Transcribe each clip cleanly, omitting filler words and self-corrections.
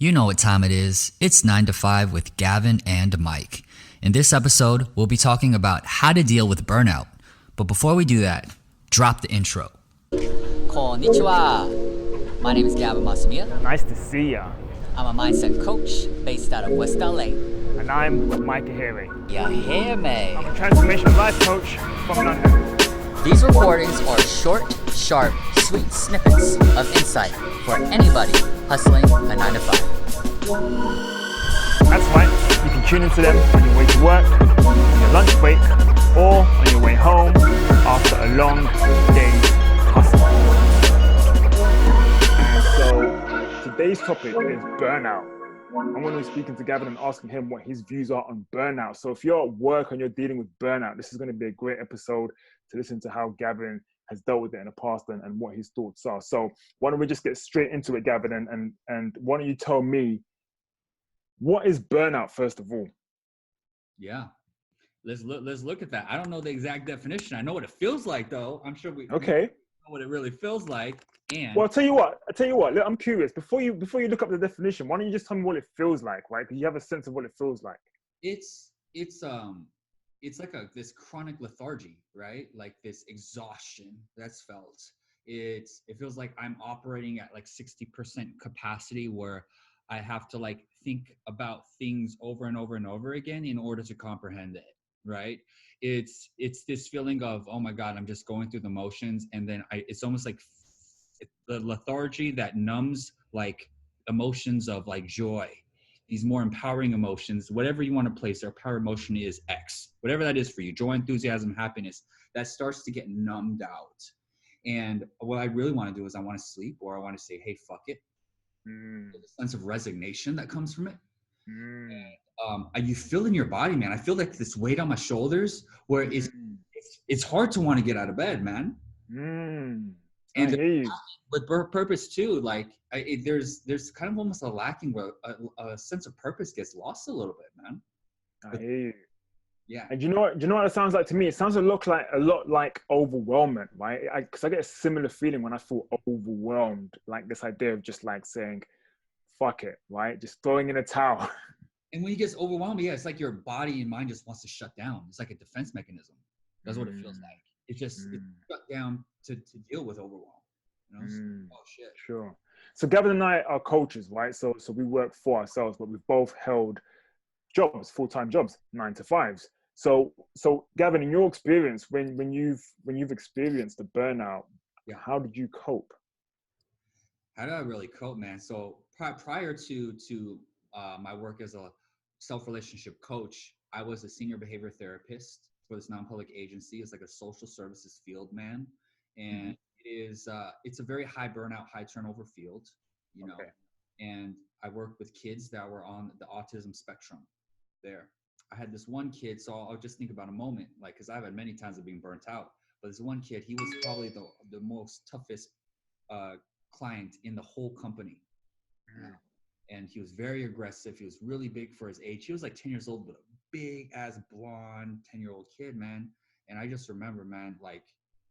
You know what time it is. It's 9 to 5 with Gavin and Mike. In this episode, we'll be talking about how to deal with burnout. But before we do that, drop the intro. Konnichiwa. My name is Gavin Masumiya. Nice to see ya. I'm a mindset coach based out of West LA. And I'm Mike Aheirwe. You hear me? I'm a Transformational Life Coach from London. These recordings are short, sharp, sweet snippets of insight for anybody hustling a 9 to 5. That's right, you can tune into them on your way to work, on your lunch break, or on your way home after a long day's hustle. And so today's topic is burnout. I'm going to be speaking to Gavin and asking him what his views are on burnout. So if you're at work and you're dealing with burnout, this is going to be a great episode to listen to how Gavin has dealt with it in the past and what his thoughts are. So why don't we just get straight into it, Gavin, and why don't you tell me, what is burnout first of all? Yeah, let's look at that. I don't know the exact definition. I know what it feels like, though. I'm sure we know what it really feels like. And well, I'll tell you what. Look, I'm curious. Before you look up the definition, why don't you just tell me what it feels like, right? Because you have a sense of what it feels like. It's like this chronic lethargy, right? Like this exhaustion that's felt. It feels like I'm operating at like 60% capacity, where I have to like think about things over and over and over again in order to comprehend it, right? It's this feeling of, oh my God, I'm just going through the motions, and then it's almost like the lethargy that numbs like emotions of like joy, these more empowering emotions, whatever you want to place. Their power emotion is X, whatever that is for you, joy, enthusiasm, happiness, that starts to get numbed out. And what I really want to do is I want to sleep, or I want to say, hey, fuck it. There's a sense of resignation that comes from it. And, you feel in your body, man. I feel like this weight on my shoulders where it's hard to want to get out of bed, man. And with purpose too, like there's kind of almost a lacking where a sense of purpose gets lost a little bit, man. I hear you. Yeah. And do you know what it sounds like to me? It sounds a lot like overwhelmment, right? Because I get a similar feeling when I feel overwhelmed, like this idea of just like saying, fuck it, right? Just throwing in a towel. And when you get overwhelmed, yeah, it's like your body and mind just wants to shut down. It's like a defense mechanism. That's what it feels like. It's shut down to deal with overwhelm. You know? Oh shit. Sure. So Gavin and I are coaches, right? So we work for ourselves, but we've both held jobs, full-time jobs, 9 to 5s. So Gavin, in your experience, when you've experienced the burnout, how did you cope? How did I really cope, man? So prior to my work as a self-relationship coach, I was a senior behavior therapist for this non-public agency. It's like a social services field, man. And it's a very high burnout, high turnover field, you know. And I worked with kids that were on the autism spectrum there. I had this one kid, so I'll just think about a moment, like, because I've had many times of being burnt out, but this one kid, he was probably the most toughest client in the whole company. And he was very aggressive. He was really big for his age. He was like 10 years old, but a big ass blonde 10-year-old kid, man. And I just remember, man, like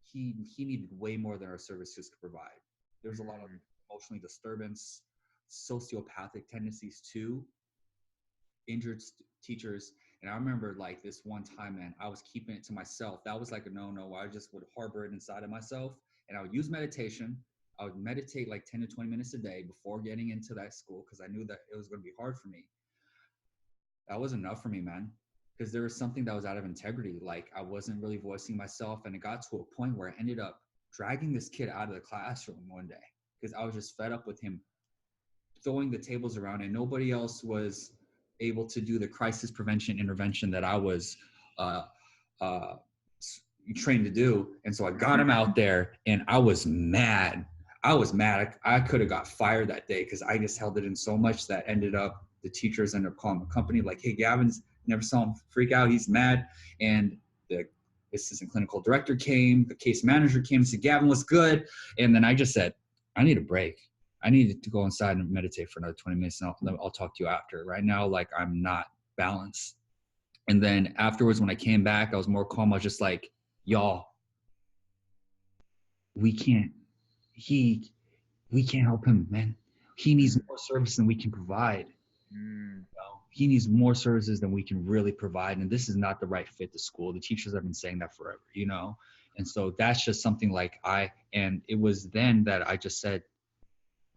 he needed way more than our services could provide. There was a lot of emotional disturbance, sociopathic tendencies too, injured teachers. And I remember like this one time, man, I was keeping it to myself. That was like a no-no. I just would harbor it inside of myself, and I would use meditation. I would meditate like 10 to 20 minutes a day before getting into that school, because I knew that it was going to be hard for me. That was enough for me, man, because there was something that was out of integrity. Like I wasn't really voicing myself, and it got to a point where I ended up dragging this kid out of the classroom one day because I was just fed up with him throwing the tables around, and nobody else was able to do the crisis prevention intervention that I was trained to do. And so I got him out there, and I was mad. I could have got fired that day because I just held it in so much that ended up, the teachers ended up calling the company like, hey, Gavin's, never saw him freak out. He's mad. And the assistant clinical director came, the case manager came and said, Gavin, what's good? And then I just said, I need a break. I needed to go inside and meditate for another 20 minutes, and I'll talk to you after. Right now, like, I'm not balanced. And then afterwards, when I came back, I was more calm. I was just like, y'all, we can't help him, man. He needs more service than we can provide. He needs more services than we can really provide. And this is not the right fit to school. The teachers have been saying that forever, And so that's just something like and it was then that I just said,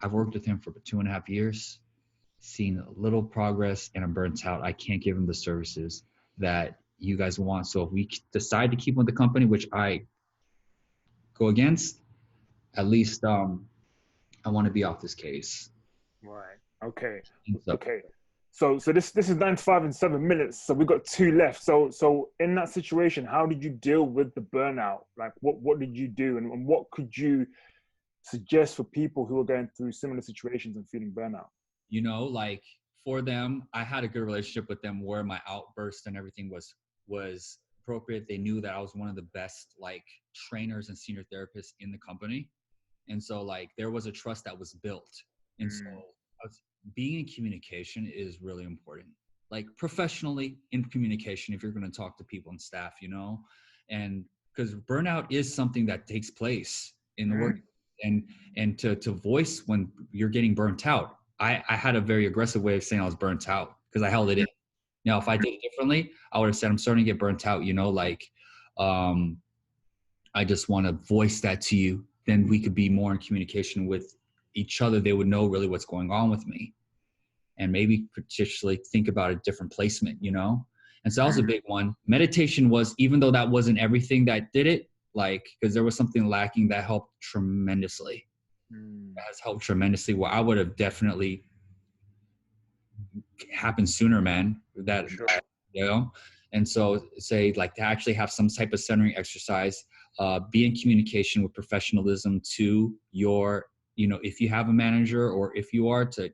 I've worked with him for 2.5 years, seen little progress, and I'm burnt out. I can't give him the services that you guys want. So if we decide to keep him with the company, which I go against, at least I want to be off this case. Right. Okay. So, okay. So this is 9 to 5 in 7 minutes. So we've got 2 left. So in that situation, how did you deal with the burnout? Like what did you do, and what could you suggest for people who are going through similar situations and feeling burnout? Like for them, I had a good relationship with them where my outburst and everything was appropriate. They knew that I was one of the best trainers and senior therapists in the company. And so there was a trust that was built. And so being in communication is really important. Professionally in communication, if you're going to talk to people and staff, and because burnout is something that takes place in the work, and to voice when you're getting burnt out. I had a very aggressive way of saying I was burnt out because I held it in. Now, if I did it differently, I would have said, I'm starting to get burnt out, I just want to voice that to you. Then we could be more in communication with each other. They would know really what's going on with me, and maybe particularly think about a different placement, And so that was a big one. Meditation was, even though that wasn't everything that did it, because there was something lacking, that helped tremendously. That has helped tremendously, where I would have definitely happened sooner, man. That, sure. And so say to actually have some type of centering exercise, be in communication with professionalism to your, if you have a manager, or if you are to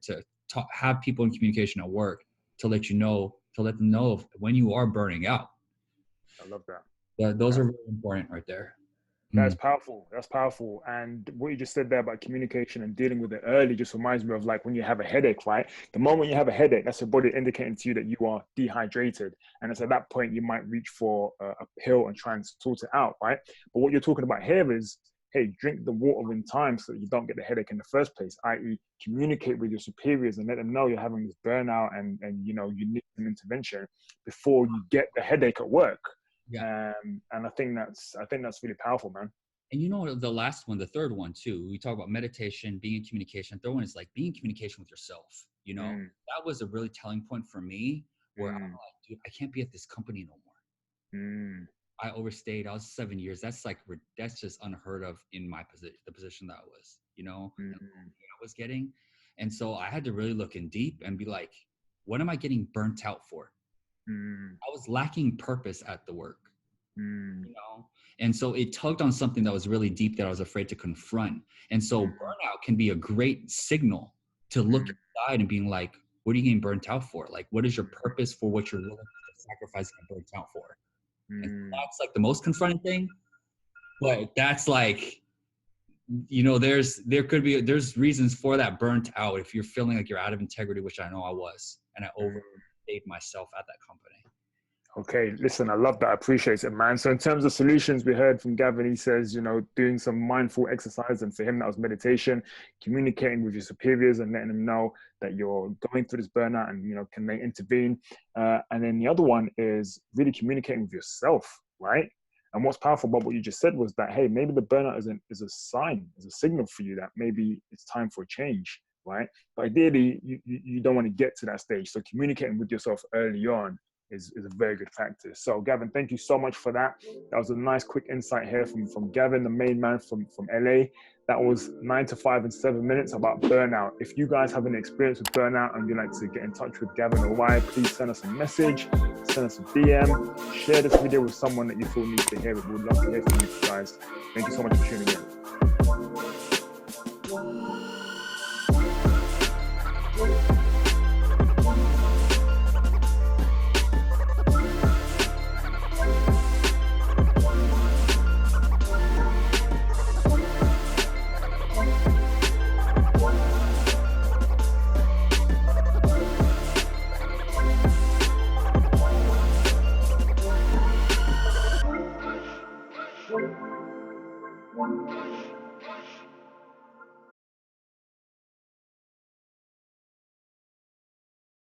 have people in communication at work to let them know when you are burning out. I love that. Those are really important right there. That's powerful. That's powerful. And what you just said there about communication and dealing with it early just reminds me of when you have a headache, right? The moment you have a headache, that's your body indicating to you that you are dehydrated. And it's at that point you might reach for a pill and try and sort it out, right? But what you're talking about here is, hey, drink the water in time so that you don't get the headache in the first place, i.e. communicate with your superiors and let them know you're having this burnout and you need an intervention before you get the headache at work. Yeah. And I think that's really powerful, man. And the last one, the third one too, we talk about meditation, being in communication. The third one is being in communication with yourself. That was a really telling point for me where I'm like, dude, I can't be at this company no more. I overstayed. I was 7 years. That's just unheard of in my position, the position that I was, I was getting. And so I had to really look in deep and be like, what am I getting burnt out for? I was lacking purpose at the work, and so it tugged on something that was really deep that I was afraid to confront. And so burnout can be a great signal to look inside and being like, what are you getting burnt out for? What is your purpose for what you're willing to sacrifice and get burnt out for? And that's the most confronting thing. But that's there's reasons for that burnt out if you're feeling like you're out of integrity, which I know I was, and I overstayed myself at that company. Okay, listen, I love that. I appreciate it, man. So in terms of solutions, we heard from Gavin, he says, doing some mindful exercise, and for him, that was meditation, communicating with your superiors and letting them know that you're going through this burnout and, can they intervene? And then the other one is really communicating with yourself, right? And what's powerful about what you just said was that, hey, maybe the burnout is a sign, is a signal for you that maybe it's time for a change, right? But ideally, you don't want to get to that stage. So communicating with yourself early on is a very good factor. So Gavin, thank you so much for that. That was a nice quick insight here from Gavin, the main man from LA. That was 9 to 5 in 7 minutes about burnout. If you guys have any experience with burnout and you'd like to get in touch with Gavin or Y, please send us a message, send us a DM, share this video with someone that you feel needs to hear it. We would love to hear from you guys. Thank you so much for tuning in.